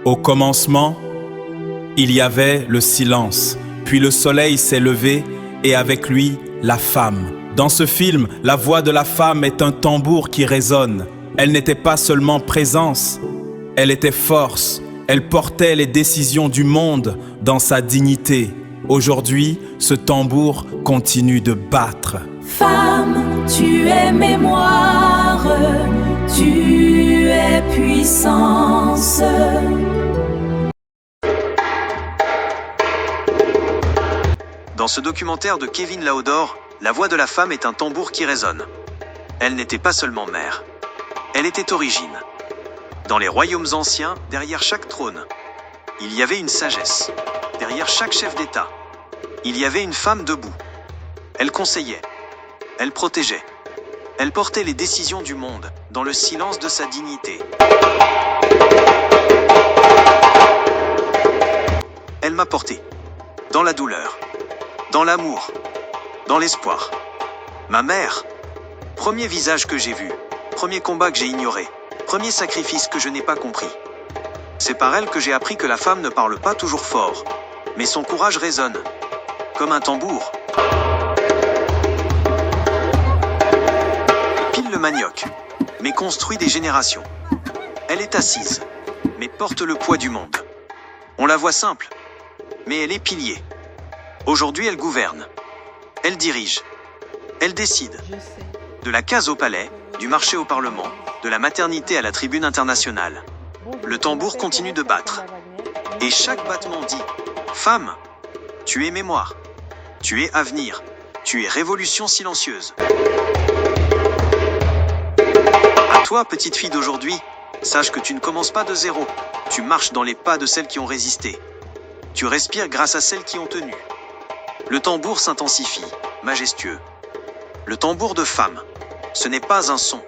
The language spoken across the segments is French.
Au commencement, il y avait le silence, puis le soleil s'est levé et avec lui, la femme. Dans ce film, la voix de la femme est un tambour qui résonne. Elle n'était pas seulement présence, elle était force. Elle portait les décisions du monde dans sa dignité. Aujourd'hui, ce tambour continue de battre. Femme, tu es mémoire, tu es puissance. Dans ce documentaire de Kevin Laudor, la voix de la femme est un tambour qui résonne. Elle n'était pas seulement mère, elle était origine. Dans les royaumes anciens, derrière chaque trône, il y avait une sagesse. Derrière chaque chef d'État, il y avait une femme debout. Elle conseillait, elle protégeait, elle portait les décisions du monde dans le silence de sa dignité. Elle m'a porté dans la douleur, dans l'amour, dans l'espoir. Ma mère, premier visage que j'ai vu, premier combat que j'ai ignoré, premier sacrifice que je n'ai pas compris. C'est par elle que j'ai appris que la femme ne parle pas toujours fort, mais son courage résonne, comme un tambour. Pile le manioc, mais construit des générations. Elle est assise, mais porte le poids du monde. On la voit simple, mais elle est pilier. Aujourd'hui, elle gouverne, elle dirige, elle décide. De la case au palais, du marché au parlement, de la maternité à la tribune internationale. Le tambour continue de battre. Et chaque battement dit « Femme, tu es mémoire, tu es avenir, tu es révolution silencieuse. » À toi, petite fille d'aujourd'hui, sache que tu ne commences pas de zéro. Tu marches dans les pas de celles qui ont résisté. Tu respires grâce à celles qui ont tenu. Le tambour s'intensifie, majestueux. Le tambour de femme, ce n'est pas un son.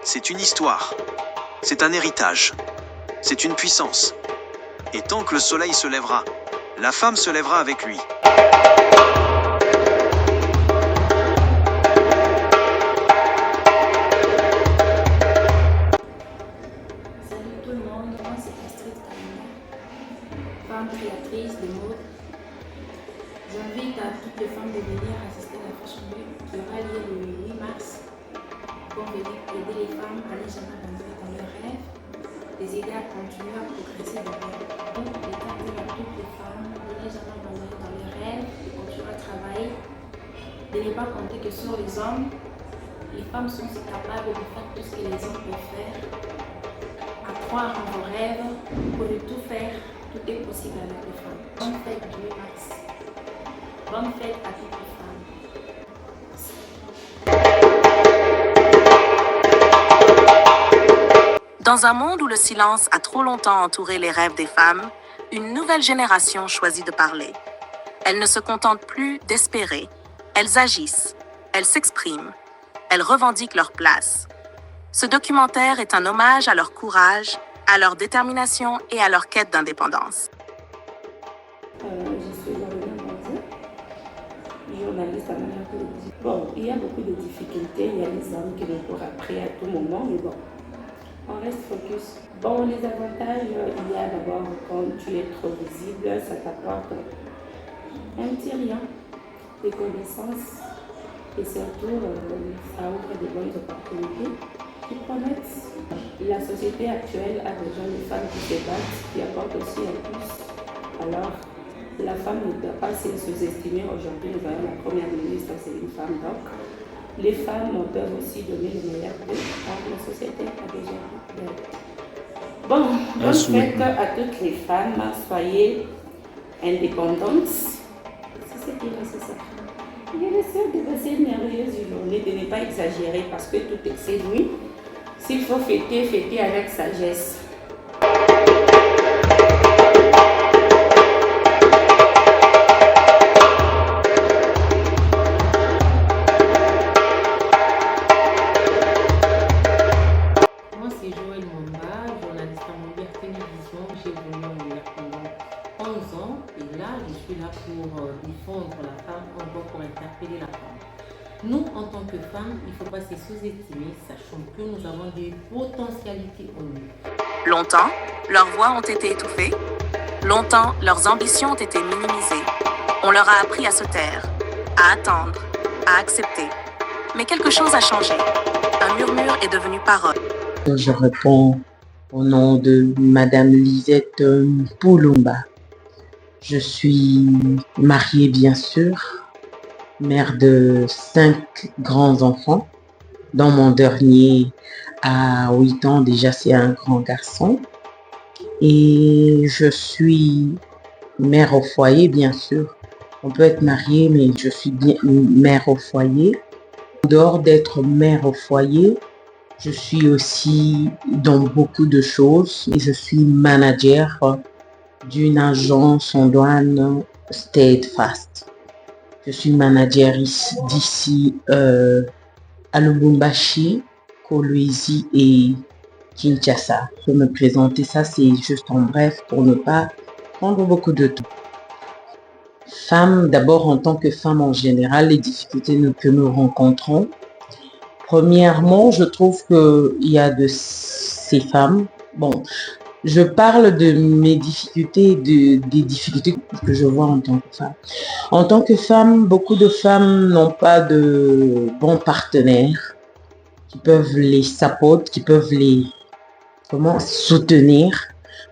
C'est une histoire, c'est un héritage, c'est une puissance. Et tant que le soleil se lèvera, la femme se lèvera avec lui. Salut tout le monde, moi c'est Astrid Kalina, femme créatrice de mode. J'invite à toutes les femmes de venir assister à la Fashion Week qui aura lieu le 8 mars. Pour venir aider les femmes à aller jamais rentrer dans leurs rêves, les aider à continuer à progresser dans leur rêve. Donc, l'État dit à toutes les femmes de ne jamais rentrer dans leurs rêves, de continuer à travailler, de ne pas compter que sur les hommes. Les femmes sont si capables de faire tout ce que les hommes peuvent faire, à croire en vos rêves, pour de tout faire, tout est possible avec les femmes. Bonne fête du 8 mars. Bonne fête à toutes les femmes. Dans un monde où le silence a trop longtemps entouré les rêves des femmes, une nouvelle génération choisit de parler. Elles ne se contentent plus d'espérer. Elles agissent, elles s'expriment, elles revendiquent leur place. Ce documentaire est un hommage à leur courage, à leur détermination et à leur quête d'indépendance. Je suis Lorena Banzé, journaliste à manière télévision. Bon, il y a beaucoup de difficultés, il y a les hommes qui nous courent après à tout moment, mais bon. On reste focus. Bon, les avantages, il y a d'abord quand tu es trop visible, ça t'apporte un petit rien, des connaissances et surtout ça ouvre de bonnes opportunités qui promettent. La société actuelle a besoin de femmes qui se battent, qui apportent aussi un plus. Alors, la femme ne doit pas se sous-estimer. Aujourd'hui, nous voyons la première ministre, c'est une femme donc. Les femmes peuvent aussi donner le meilleur d'eux, car la société a besoin d'elles. Bon, bonne fête à toutes les femmes, soyez indépendantes. C'est ce qui est nécessaire. Il est nécessaire de passer une merveilleuse journée, de ne pas exagérer parce que tout est séduit. S'il faut fêter, fêter avec sagesse. Je suis là pour défendre la femme, encore pour interpeller la femme. Nous, en tant que femmes, il ne faut pas se sous-estimer, sachant que nous avons des potentialités en nous. Longtemps, Leurs voix ont été étouffées. Longtemps, leurs ambitions ont été minimisées. On leur a appris à se taire, à attendre, à accepter. Mais quelque chose a changé. Un murmure est devenu parole. Je réponds au nom de Madame Lisette Poulumba. Je suis mariée, bien sûr, mère de 5 grands-enfants, dont mon dernier a 8 ans, déjà c'est un grand garçon. Et je suis mère au foyer, bien sûr. On peut être marié, mais je suis bien mère au foyer. En dehors d'être mère au foyer, je suis aussi dans beaucoup de choses. Et je suis manager d'une agence en douane Steadfast. Je suis manager d'ici à Lubumbashi, Kolwezi et Kinshasa. Je vais me présenter, ça c'est juste en bref pour ne pas prendre beaucoup de temps. Femme, d'abord en tant que femme en général, les difficultés que nous rencontrons. Premièrement, je trouve qu'il y a de ces femmes, bon, je parle de mes difficultés, des difficultés que je vois en tant que femme. En tant que femme, beaucoup de femmes n'ont pas de bons partenaires qui peuvent les supporter, qui peuvent les soutenir.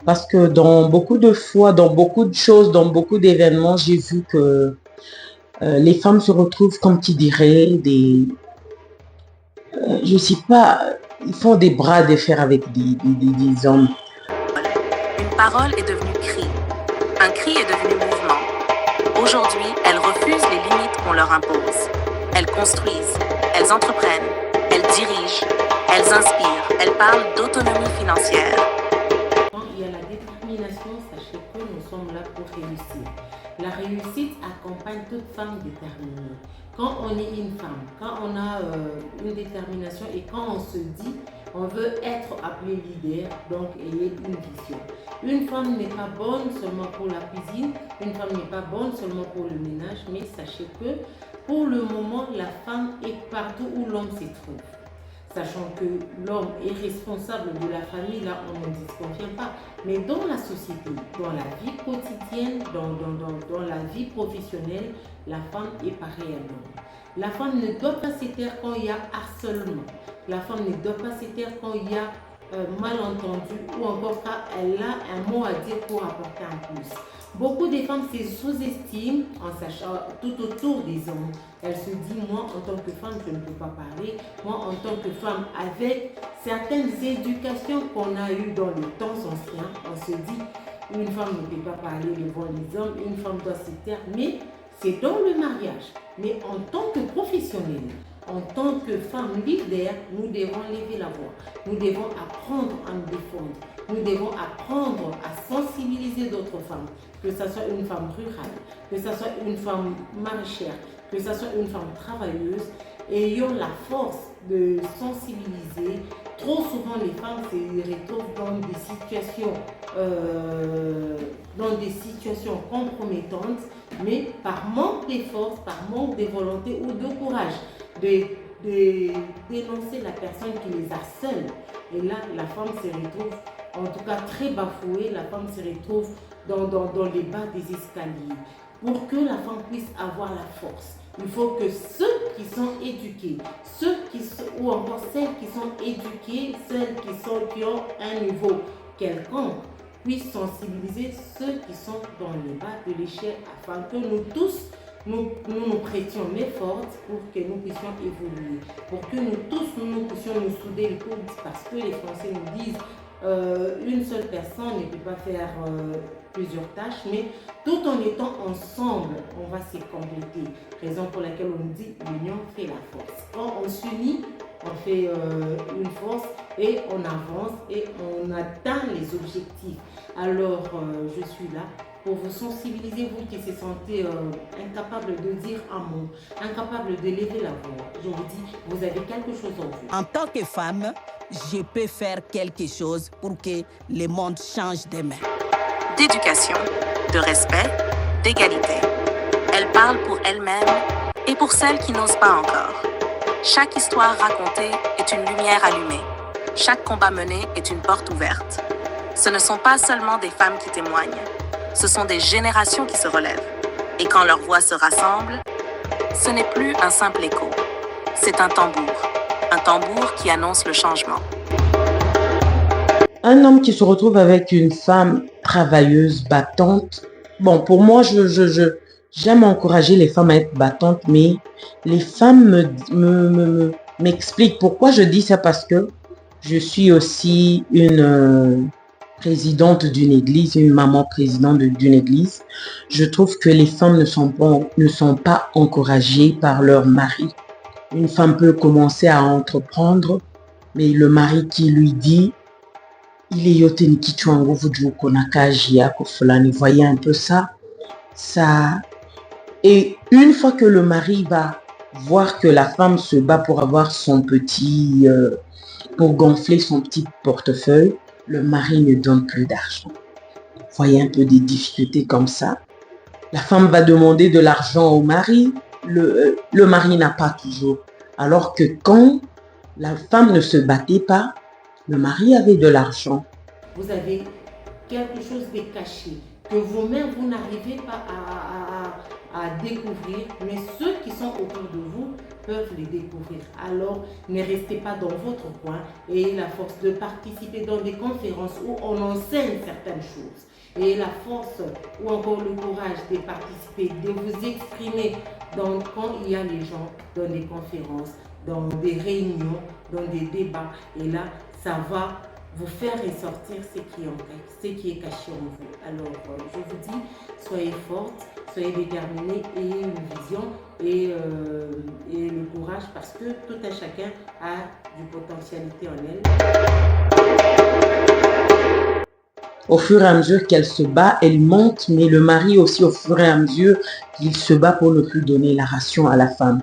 Parce que dans beaucoup de fois, dans beaucoup de choses, dans beaucoup d'événements, j'ai vu que les femmes se retrouvent, comme tu dirais, je sais pas, ils font des bras de fer avec des hommes. Une parole est devenue cri. Un cri est devenu mouvement. Aujourd'hui, elles refusent les limites qu'on leur impose. Elles construisent, elles entreprennent, elles dirigent, elles inspirent, elles parlent d'autonomie financière. Quand il y a la détermination, sachez que nous sommes là pour réussir. La réussite accompagne toute femme déterminée. Quand on est une femme, quand on a une détermination et quand on se dit on veut être appelé leader, donc ayez une vision. Une femme n'est pas bonne seulement pour la cuisine, une femme n'est pas bonne seulement pour le ménage, mais sachez que pour le moment, la femme est partout où l'homme se trouve. Sachant que l'homme est responsable de la famille, là on ne disconvient pas. Mais dans la société, dans la vie quotidienne, dans la vie professionnelle, la femme est pareille à l'homme. La femme ne doit pas se taire quand il y a harcèlement. La femme ne doit pas se taire quand il y a malentendu ou encore quand elle a un mot à dire pour apporter un plus. Beaucoup de femmes se sous-estiment en sachant tout autour des hommes. Elles se disent, moi en tant que femme, je ne peux pas parler. Moi en tant que femme, avec certaines éducations qu'on a eues dans les temps anciens, on se dit, une femme ne peut pas parler devant les hommes, une femme doit se taire. Mais c'est dans le mariage. Mais en tant que professionnel, en tant que femme leader, nous devons lever la voix. Nous devons apprendre à nous défendre. Nous devons apprendre à sensibiliser d'autres femmes. Que ce soit une femme rurale, que ce soit une femme maraîchère, que ce soit une femme travailleuse, ayons la force de sensibiliser. Trop souvent, les femmes se retrouvent dans des situations compromettantes, mais par manque d'efforts, par manque de volonté ou de courage, de dénoncer la personne qui les harcèle. Et là, la femme se retrouve en tout cas très bafouée, la femme se retrouve dans les bas des escaliers. Pour que la femme puisse avoir la force, il faut que ceux qui sont éduqués, ou encore celles qui sont éduquées, celles qui ont un niveau quelconque, puissent sensibiliser ceux qui sont dans les bas de l'échelle afin que nous tous, nous prêtions main forte pour que nous puissions évoluer, pour que nous tous, nous puissions nous souder le coude, parce que les Français nous disent une seule personne ne peut pas faire plusieurs tâches, mais tout en étant ensemble, on va se compléter. Raison pour laquelle on dit l'union fait la force. Quand on s'unit, on fait une force et on avance et on atteint les objectifs. Alors, je suis là pour vous sensibiliser, vous qui se sentez incapable de dire un mot, incapable de lever la voix. Je vous dis, vous avez quelque chose en vous. En tant que femme, je peux faire quelque chose pour que le monde change demain. D'éducation, de respect, d'égalité. Elle parle pour elle-même et pour celles qui n'osent pas encore. Chaque histoire racontée est une lumière allumée. Chaque combat mené est une porte ouverte. Ce ne sont pas seulement des femmes qui témoignent, ce sont des générations qui se relèvent. Et quand leurs voix se rassemblent, ce n'est plus un simple écho, c'est un tambour qui annonce le changement. Un homme qui se retrouve avec une femme travailleuse, battante. Bon, pour moi, j'aime encourager les femmes à être battantes, mais les femmes m'expliquent pourquoi je dis ça, parce que je suis aussi une présidente d'une église, une maman présidente d'une église. Je trouve que les femmes ne sont pas encouragées par leur mari. Une femme peut commencer à entreprendre, mais le mari qui lui dit il est yoteni kichwangu vudu konakaji yako fulani. Voyez un peu ça. Et une fois que le mari va voir que la femme se bat pour avoir son petit, pour gonfler son petit portefeuille, le mari ne donne plus d'argent. Voyez un peu des difficultés comme ça. La femme va demander de l'argent au mari. Le mari n'a pas toujours. Alors que quand la femme ne se battait pas, le mari avait de l'argent. Vous avez quelque chose de caché que vous-même, vous n'arrivez pas à découvrir, mais ceux qui sont autour de vous peuvent les découvrir. Alors, ne restez pas dans votre coin et ayez la force de participer dans des conférences où on enseigne certaines choses. Et la force ou encore le courage de participer, de vous exprimer quand il y a les gens dans des conférences, dans des réunions, dans des débats. Et là, ça va vous faire ressortir ce qui est caché en vous. Alors, je vous dis, soyez forte, soyez déterminés, ayez une vision et le courage, parce que tout un chacun a du potentialité en elle. Au fur et à mesure qu'elle se bat, elle monte, mais le mari aussi, au fur et à mesure qu'il se bat pour ne plus donner la ration à la femme.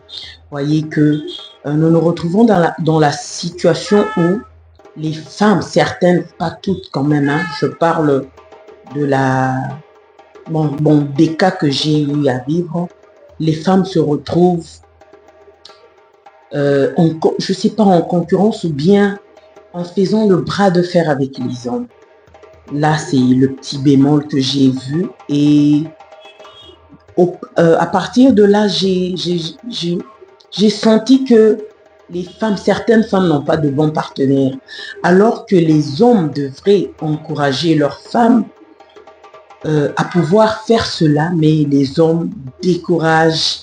Voyez que nous nous retrouvons dans la situation où les femmes, certaines, pas toutes quand même, hein, je parle de des cas que j'ai eu à vivre, les femmes se retrouvent, je ne sais pas, en concurrence ou bien en faisant le bras de fer avec les hommes. Là, c'est le petit bémol que j'ai vu. Et à partir de là, j'ai senti que certaines femmes n'ont pas de bons partenaires. Alors que les hommes devraient encourager leurs femmes à pouvoir faire cela, mais les hommes découragent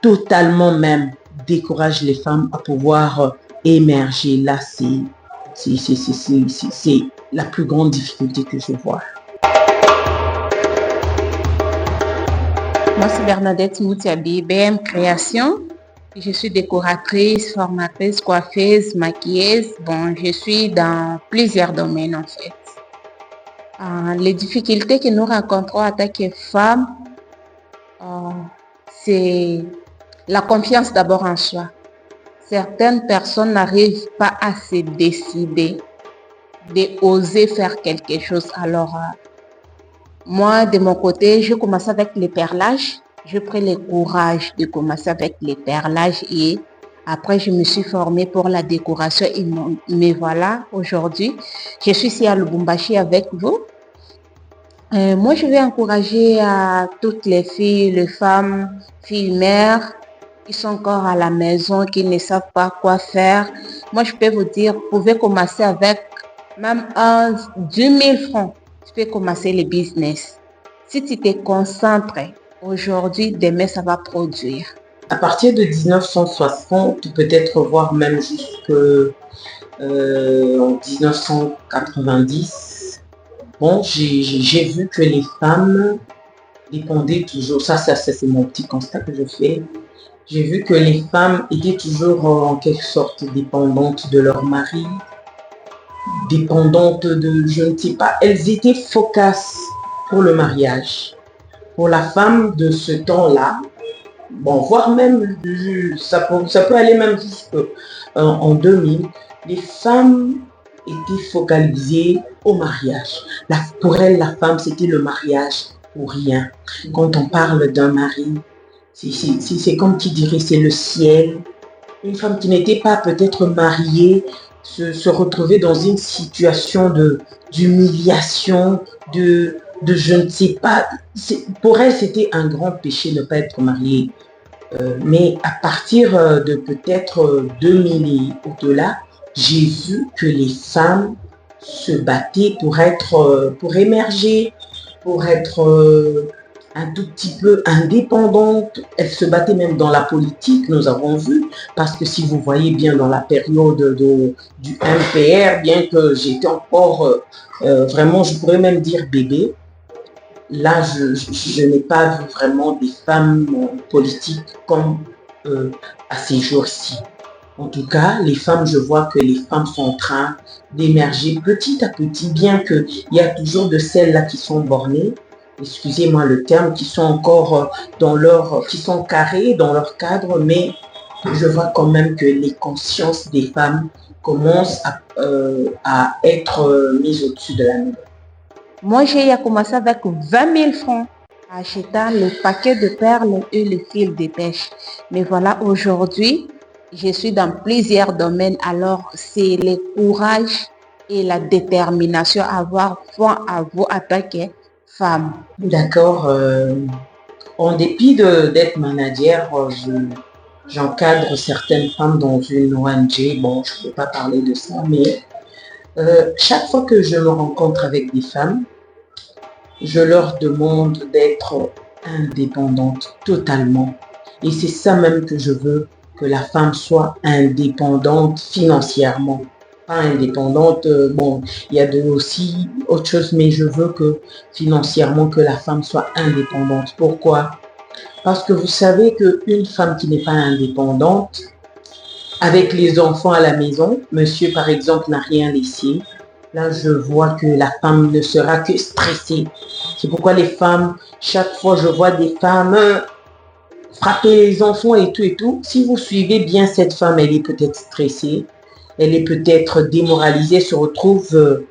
totalement, même découragent les femmes à pouvoir émerger. Là, c'est la plus grande difficulté que je vois. Moi, c'est Bernadette Moutiabi, BM Création. Je suis décoratrice, formatrice, coiffeuse, maquilleuse. Bon, je suis dans plusieurs domaines en fait. Les difficultés que nous rencontrons en tant que femmes, c'est la confiance d'abord en soi. Certaines personnes n'arrivent pas à se décider d'oser faire quelque chose. Alors, moi, de mon côté, je commence avec les perlages. Je prends le courage de commencer avec les perlages et après, je me suis formée pour la décoration. Et me voilà aujourd'hui. Je suis ici à Lubumbashi avec vous. Moi, je vais encourager à toutes les filles, les femmes, filles mères, qui sont encore à la maison, qui ne savent pas quoi faire. Moi, je peux vous dire, vous pouvez commencer avec même 10 000 francs. Tu peux commencer le business. Si tu te concentres aujourd'hui, demain, ça va produire. À partir de 1960, peut-être voire même jusqu'en 1990, bon, j'ai vu que les femmes dépendaient toujours, ça c'est mon petit constat que je fais. J'ai vu que les femmes étaient toujours en quelque sorte dépendantes de leur mari, dépendantes de, je ne sais pas, elles étaient focaces pour le mariage. Pour la femme de ce temps-là, bon, voire même, ça peut aller même jusqu'en 2000, les femmes étaient focalisées au mariage. Pour elles, la femme, c'était le mariage ou rien. Quand on parle d'un mari, c'est comme qui dirait, c'est le ciel. Une femme qui n'était pas peut-être mariée se retrouver dans une situation d'humiliation, de je ne sais pas. Pour elle, c'était un grand péché de ne pas être mariée. Mais à partir de peut-être 2000 et au-delà, j'ai vu que les femmes se battaient pour émerger, pour être un tout petit peu indépendantes. Elles se battaient même dans la politique, nous avons vu, parce que si vous voyez bien dans la période du MPR, bien que j'étais encore vraiment, je pourrais même dire bébé, là, je n'ai pas vu vraiment des femmes politiques comme à ces jours-ci. En tout cas, les femmes, je vois que les femmes sont en train d'émerger petit à petit, bien qu'il y a toujours de celles-là qui sont bornées, excusez-moi le terme, qui sont encore qui sont carrées dans leur cadre, mais je vois quand même que les consciences des femmes commencent à être mises au-dessus de la mêle. Moi, j'ai commencé avec 20 000 francs, achetant le paquet de perles et le fil de pêche. Mais voilà, aujourd'hui, je suis dans plusieurs domaines. Alors, c'est le courage et la détermination à avoir foi à vous en tant que femme. D'accord. En dépit d'être manager, j'encadre certaines femmes dans une ONG. Bon, je ne peux pas parler de ça, mais chaque fois que je me rencontre avec des femmes, je leur demande d'être indépendantes totalement. Et c'est ça même que je veux, que la femme soit indépendante financièrement. Pas indépendante, bon, il y a aussi autre chose, mais je veux que financièrement, que la femme soit indépendante. Pourquoi? Parce que vous savez qu'une femme qui n'est pas indépendante, avec les enfants à la maison, monsieur par exemple n'a rien laissé, là je vois que la femme ne sera que stressée. C'est pourquoi les femmes, chaque fois je vois des femmes frapper les enfants et tout. Si vous suivez bien cette femme, elle est peut-être stressée, elle est peut-être démoralisée, elle se retrouve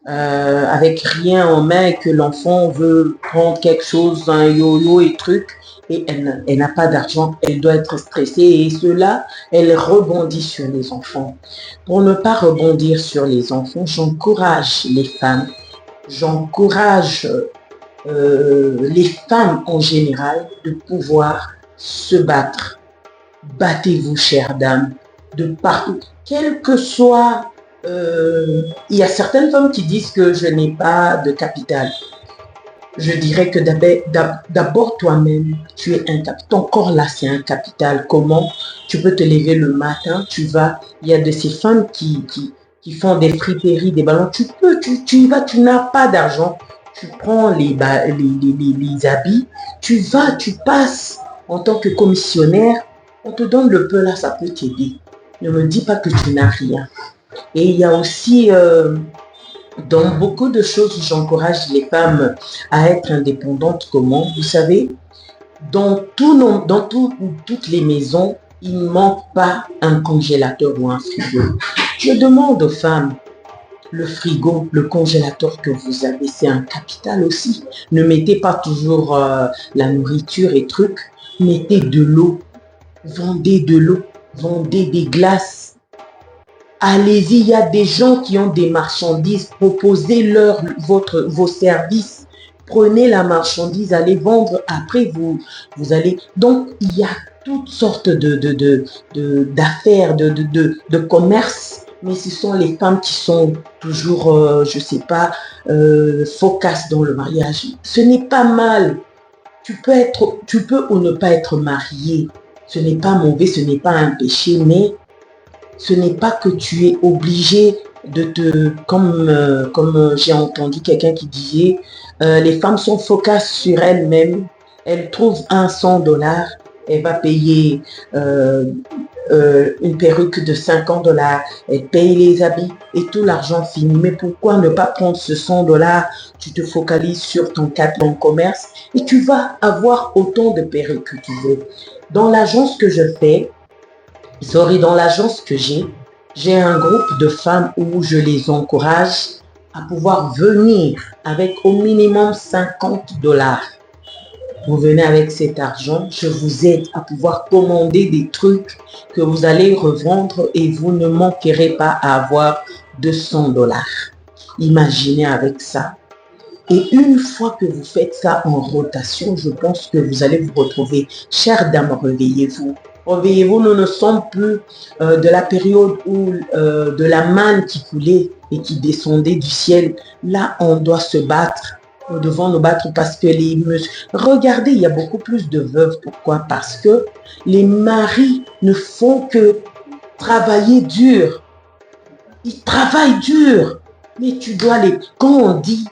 avec rien en main et que l'enfant veut prendre quelque chose, un yo-yo et truc, et elle n'a pas d'argent, elle doit être stressée et cela, elle rebondit sur les enfants. Pour ne pas rebondir sur les enfants, j'encourage les femmes, j'encourage les femmes en général de pouvoir se battre. Battez-vous, chères dames, de partout, quel que soit... il y a certaines femmes qui disent que je n'ai pas de capital. Je dirais que d'abord toi-même, tu es un capital. Ton corps là, c'est un capital. Comment tu peux te lever le matin, il y a de ces femmes qui font des friperies, des ballons. Tu y vas, tu n'as pas d'argent. Tu prends les habits, tu passes en tant que commissionnaire, on te donne le peu là, ça peut t'aider. Ne me dis pas que tu n'as rien. Et il y a aussi, dans beaucoup de choses, j'encourage les femmes à être indépendantes. Comment? Vous savez, dans toutes les maisons, il ne manque pas un congélateur ou un frigo. Je demande aux femmes, le frigo, le congélateur que vous avez, c'est un capital aussi. Ne mettez pas toujours la nourriture et trucs, mettez de l'eau, vendez de l'eau, vendez des glaces. Allez-y, il y a des gens qui ont des marchandises, proposez-leur vos services. Prenez la marchandise, allez vendre, après vous allez... Donc, il y a toutes sortes d'affaires, de commerce, mais ce sont les femmes qui sont toujours, je ne sais pas, focus dans le mariage. Ce n'est pas mal. Tu peux ou ne pas être marié. Ce n'est pas mauvais, ce n'est pas un péché, mais ce n'est pas que tu es obligé comme j'ai entendu quelqu'un qui disait, les femmes sont focus sur elles-mêmes, elles trouvent $100, elle va payer une perruque de $50, elle paye les habits et tout l'argent finit. Mais pourquoi ne pas prendre ce $100, tu te focalises sur ton commerce et tu vas avoir autant de perruques que tu veux. Dans l'agence que je fais, dans l'agence que j'ai un groupe de femmes où je les encourage à pouvoir venir avec au minimum $50. Vous venez avec cet argent, je vous aide à pouvoir commander des trucs que vous allez revendre et vous ne manquerez pas à avoir 200 $. Imaginez avec ça. Et une fois que vous faites ça en rotation, je pense que vous allez vous retrouver. Chère dame, réveillez-vous. Réveillez-vous, nous ne sommes plus de la période où de la manne qui coulait et qui descendait du ciel. Là, on doit se battre. Nous devons nous battre parce que regardez, il y a beaucoup plus de veuves. Pourquoi? Parce que les maris ne font que travailler dur. Ils travaillent dur. Mais tu dois quand on dit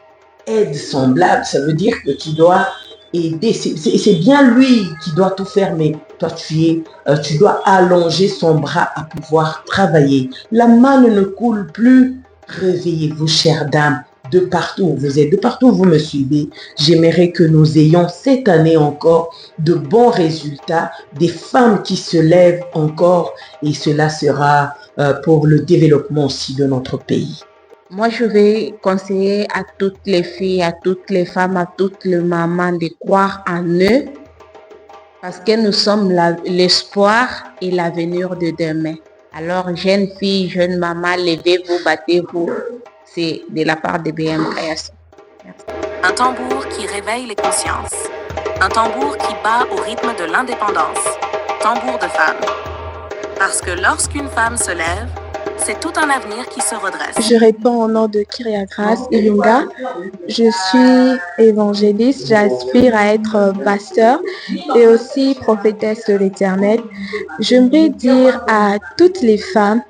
aide semblable, ça veut dire que tu dois aider. C'est bien lui qui doit tout faire, mais toi, tu dois allonger son bras à pouvoir travailler. La manne ne coule plus. Réveillez-vous, chère dame. De partout où vous êtes, de partout où vous me suivez, j'aimerais que nous ayons cette année encore de bons résultats, des femmes qui se lèvent encore, et cela sera pour le développement aussi de notre pays. Moi, je vais conseiller à toutes les filles, à toutes les femmes, à toutes les mamans de croire en eux parce que nous sommes l'espoir et l'avenir de demain. Alors, jeunes filles, jeunes mamans, levez-vous, battez-vous. C'est de la part de BM Création. Un tambour qui réveille les consciences. Un tambour qui bat au rythme de l'indépendance. Tambour de femme. Parce que lorsqu'une femme se lève, c'est tout un avenir qui se redresse. Je réponds au nom de Kyria Grace Ilunga. Je suis évangéliste, j'aspire à être pasteur et aussi prophétesse de l'Éternel. J'aimerais dire à toutes les femmes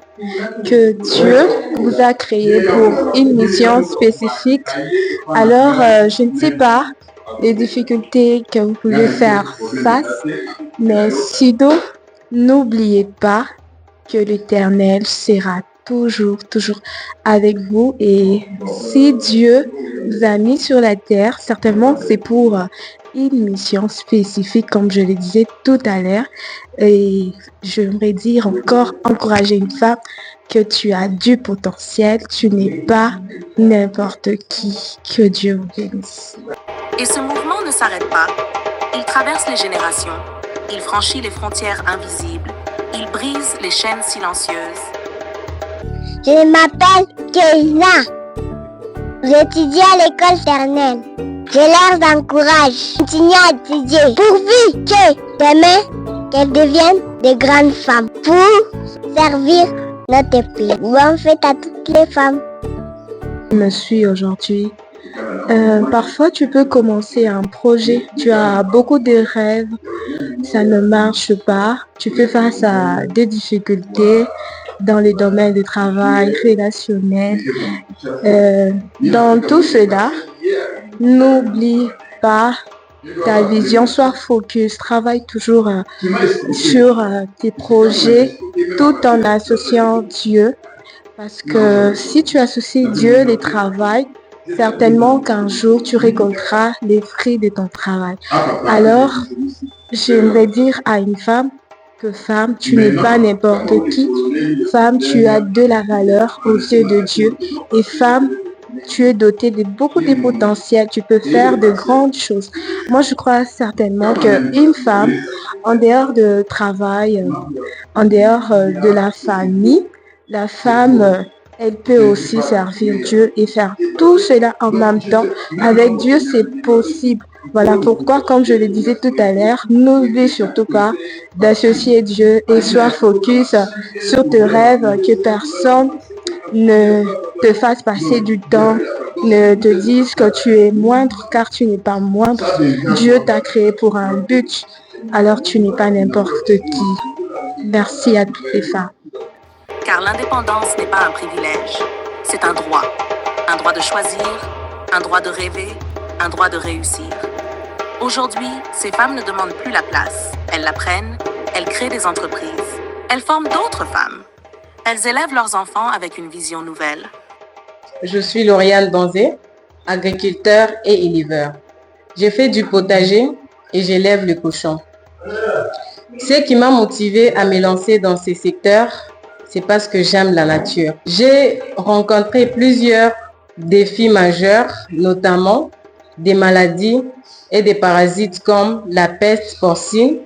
que Dieu vous a créé pour une mission spécifique. Alors, je ne sais pas les difficultés que vous pouvez faire face, mais sinon, n'oubliez pas que l'Éternel sera toujours avec vous. Et si Dieu vous a mis sur la terre, certainement c'est pour une mission spécifique, comme je le disais tout à l'heure. Et j'aimerais dire encore, encourager une femme que tu as du potentiel, tu n'es pas n'importe qui. Que Dieu vous bénisse. Et ce mouvement ne s'arrête pas. Il traverse les générations. Il franchit les frontières invisibles. Il brise les chaînes silencieuses. Je m'appelle Keila. J'étudie à l'école maternelle. Je leur encourage. Continuez à étudier. Pourvu que demain, qu'elles deviennent de grandes femmes pour servir notre pays. Bonne fête à toutes les femmes. Je me suis aujourd'hui. Parfois, tu peux commencer un projet. Tu as beaucoup de rêves. Ça ne marche pas. Tu fais face à des difficultés dans les domaines de travail, relationnel. Dans tout cela, n'oublie pas ta vision, sois focus, travaille toujours sur tes projets tout en associant Dieu. Parce que si tu associes Dieu, les travail, certainement qu'un jour tu récolteras les fruits de ton travail. Alors, j'aimerais dire à une femme que femme, tu n'es pas n'importe qui. Femme, tu as de la valeur aux yeux de Dieu. Et femme, tu es dotée de beaucoup de potentiel. Tu peux faire de grandes choses. Moi, je crois certainement qu'une femme, en dehors de travail, en dehors de la famille, la femme, elle peut aussi servir Dieu et faire tout cela en même temps. Avec Dieu, c'est possible. Voilà pourquoi, comme je le disais tout à l'heure, n'oublie surtout pas d'associer Dieu et sois focus sur tes rêves, que personne ne te fasse passer du temps, ne te dise que tu es moindre, car tu n'es pas moindre. Dieu t'a créé pour un but, alors tu n'es pas n'importe qui. Merci à toutes les femmes. Car l'indépendance n'est pas un privilège, c'est un droit de choisir, un droit de rêver, un droit de réussir. Aujourd'hui, ces femmes ne demandent plus la place, elles la prennent, elles créent des entreprises, elles forment d'autres femmes. Elles élèvent leurs enfants avec une vision nouvelle. Je suis Lauriane Banzé, agriculteur et éleveur. J'ai fait du potager et j'élève les cochons. Ce qui m'a motivée à me lancer dans ces secteurs, c'est parce que j'aime la nature. J'ai rencontré plusieurs défis majeurs, notamment des maladies et des parasites comme la peste porcine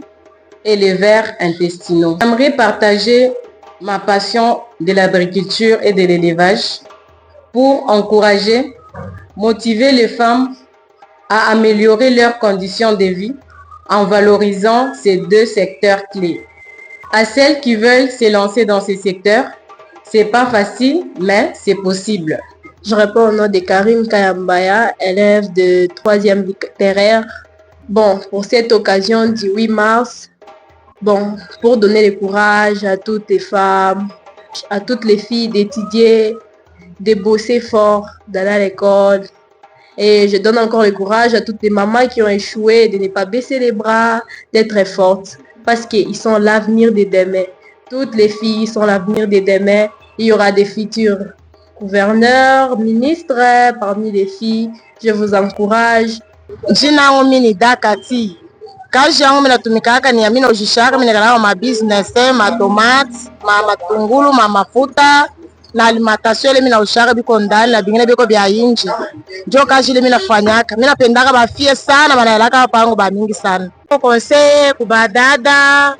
et les vers intestinaux. J'aimerais partager ma passion de l'agriculture et de l'élevage pour encourager, motiver les femmes à améliorer leurs conditions de vie en valorisant ces deux secteurs clés. À celles qui veulent se lancer dans ces secteurs, c'est pas facile, mais c'est possible. Je réponds au nom de Karim Kayambaya, élève de 3e littéraire. Bon, pour cette occasion du 8 mars, bon, pour donner le courage à toutes les femmes, à toutes les filles d'étudier, de bosser fort, d'aller à l'école. Et je donne encore le courage à toutes les mamans qui ont échoué, de ne pas baisser les bras, d'être fortes, parce qu'ils sont l'avenir de demain. Toutes les filles sont l'avenir de demain. Il y aura des futurs gouverneurs, ministres parmi les filles. Je vous encourage. Jina yangu mimi ni Dakati. Kazi yangu mimi natumikaka ni mimi naujishaka mimi nikala ma business, ma tomate, ma matungulu, ma mafuta na alimentation ile mimi naushaka biko ndani na bingine biko bya inje. Ndio kazi ile mimi nafanyaka. Mimi napendaka bafie sana banaelaka hapa yangu ba mingi sana. Conseil kubadada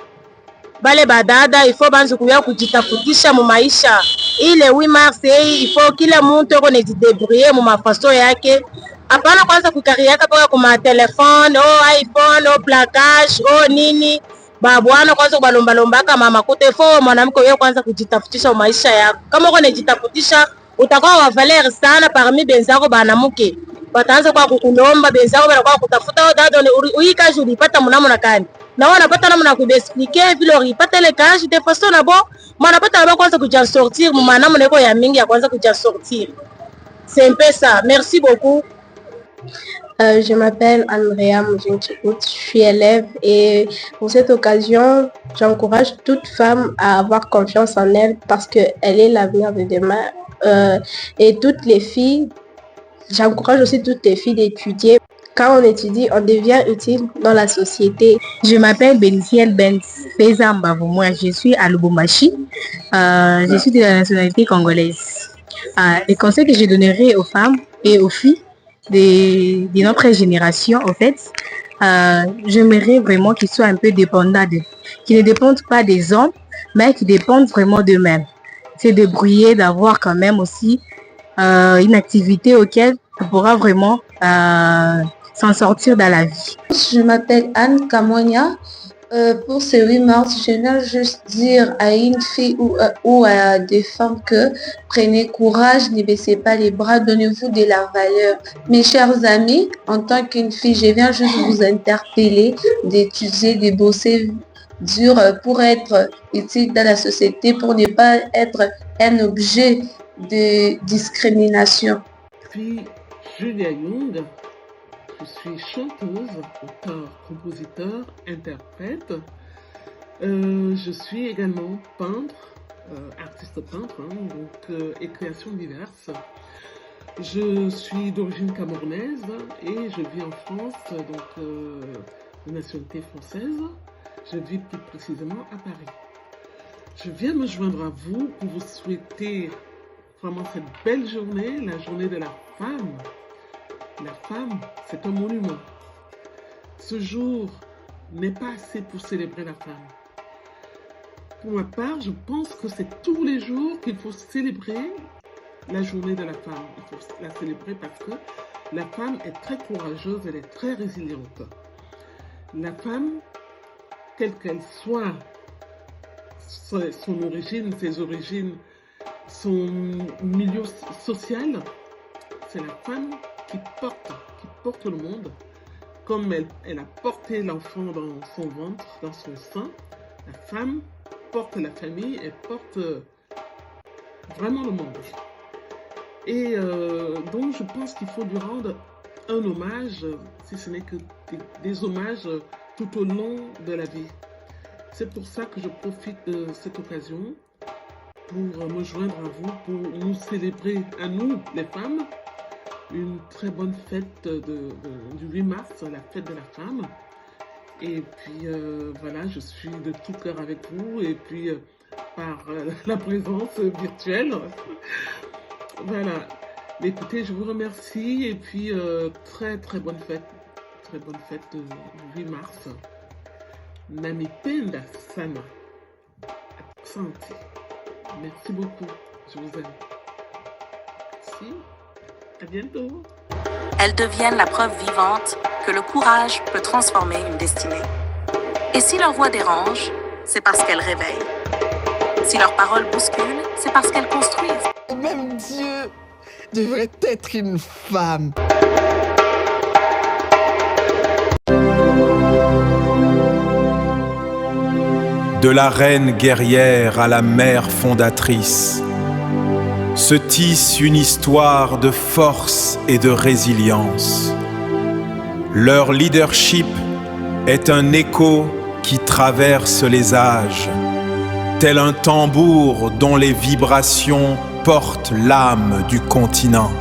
bale badada ifo banzi kuya kujitafutisha mu maisha. Ile 8 mars ifo kila mtu yuko nejidebrouiller mu mafaso yake. Hapana kwanza kukariaka paka kuma telefone, iPhone, placage, nini. Babwana kwanza kubalomba mama kote fo mwanamke wewe kwanza kujitafutisha maisha yako. Kama uko unajitafutisha utakuwa wa valeur sana parmi benzako banamuke. Wataanza kwa kukulomba benzako bana kwa kutafuta dada hii kazi ulipata mnamo kani. Na wewe unapata namna kuexpliquer vile ulipata ile kazi de façon na bon, mwanapata na kwanza kuja sortir mwanamo neko ya mingi ya kwanza kuja sortir. C'est un peu ça. Merci beaucoup. Je m'appelle Andrea Mouzinchikout, je suis élève et pour cette occasion, j'encourage toute femme à avoir confiance en elle parce qu'elle est l'avenir de demain. Et toutes les filles, j'encourage aussi toutes les filles d'étudier. Quand on étudie, on devient utile dans la société. Je m'appelle Benziel Benz Fezamba. Moi, je suis à Lubumbashi. Je suis de la nationalité congolaise. Les conseils que je donnerai aux femmes et aux filles de notre génération, en fait, j'aimerais vraiment qu'ils soient un peu dépendants qu'ils ne dépendent pas des hommes, mais qu'ils dépendent vraiment d'eux-mêmes. C'est de débrouiller, d'avoir quand même aussi une activité auquel on pourra vraiment s'en sortir dans la vie. Je m'appelle Anne Kamonia. Pour ce 8 mars, je veux juste dire à une fille ou à des femmes que prenez courage, ne baissez pas les bras, donnez-vous de la valeur. Mes chers amis, en tant qu'une fille, je viens juste vous interpeller d'étudier, de bosser dur pour être utile dans la société, pour ne pas être un objet de discrimination. Je suis Julia Young. Je suis chanteuse, auteure, compositeur, interprète. Je suis également peintre, artiste peintre, et créations diverses. Je suis d'origine camerounaise et je vis en France, de nationalité française. Je vis plus précisément à Paris. Je viens me joindre à vous pour vous souhaiter vraiment cette belle journée, la journée de la femme. La femme, c'est un monument. Ce jour n'est pas assez pour célébrer la femme. Pour ma part, je pense que c'est tous les jours qu'il faut célébrer la journée de la femme. Il faut la célébrer parce que la femme est très courageuse, elle est très résiliente. La femme, quelle qu'elle soit, son origine, ses origines, son milieu social, c'est la femme qui porte le monde, comme elle a porté l'enfant dans son ventre, dans son sein. La femme porte la famille, elle porte vraiment le monde. Et donc je pense qu'il faut lui rendre un hommage, si ce n'est que des hommages tout au long de la vie. C'est pour ça que je profite de cette occasion pour me joindre à vous, pour nous célébrer à nous, les femmes, une très bonne fête du 8 mars, la fête de la femme. Et puis voilà, je suis de tout cœur avec vous et puis par la présence virtuelle. Voilà. Écoutez, je vous remercie et puis très très bonne fête. Très bonne fête de 8 mars. Namipenda sana. Asante. Merci beaucoup. Je vous aime. Merci. À bientôt. Elles deviennent la preuve vivante que le courage peut transformer une destinée. Et si leur voix dérange, c'est parce qu'elles réveillent. Si leurs paroles bousculent, c'est parce qu'elles construisent. Même Dieu devrait être une femme. De la reine guerrière à la mère fondatrice, se tisse une histoire de force et de résilience. Leur leadership est un écho qui traverse les âges, tel un tambour dont les vibrations portent l'âme du continent.